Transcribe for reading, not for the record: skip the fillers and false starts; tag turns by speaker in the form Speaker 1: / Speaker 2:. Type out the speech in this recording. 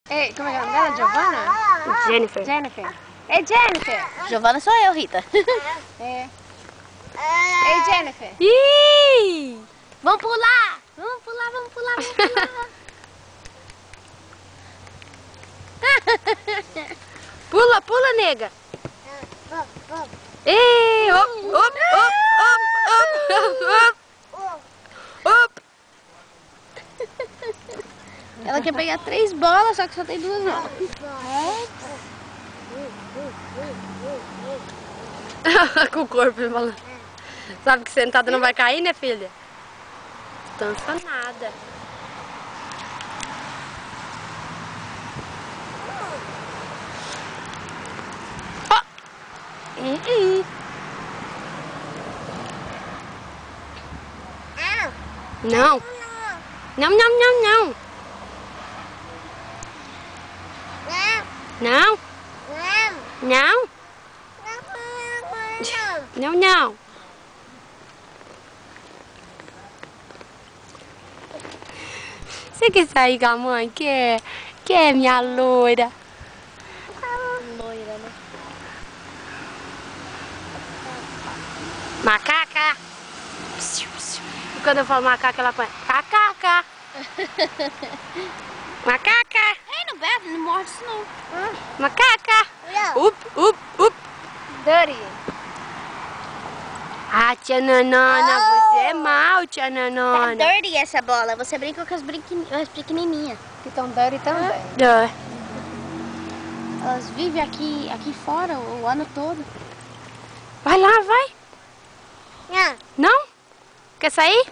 Speaker 1: Ei, como é que é o nome dela? Giovanna?
Speaker 2: Jennifer.
Speaker 1: Jennifer. Ei, Jennifer.
Speaker 3: Giovanna sou eu, Rita.
Speaker 1: É. Ei, Jennifer.
Speaker 2: Ih!
Speaker 3: Vamos pular! Vamos pular, vamos pular, vamos pular.
Speaker 2: Pula, pula, nega. Ei, op, op, op, op, op, op.
Speaker 3: Ela quer pegar 3 bolas, só que só tem 2 bolas.
Speaker 2: Com o corpo falando. Sabe que sentada não vai cair, né, filha? Dança nada. Oh. Não. Não, não, não, não. Não. Não. Não, não. Você quer sair com a mãe? Quer? Quer, minha loira?
Speaker 3: Loira, né?
Speaker 2: Macaca. E quando eu falo macaca, ela põe macaca. Macaca.
Speaker 3: Ei, não bebe, não morde isso não.
Speaker 2: Macaca. Up, up, up.
Speaker 1: Dirty.
Speaker 2: Ah, tia Nanana, você é mal, tia
Speaker 3: Tá
Speaker 2: Nanana.
Speaker 3: dirty essa bola. Você brinca com as pequenininhas.
Speaker 1: Que tão dirty também.
Speaker 2: É.
Speaker 3: Elas vivem aqui fora o ano todo.
Speaker 2: Vai lá, vai. Não? Quer sair?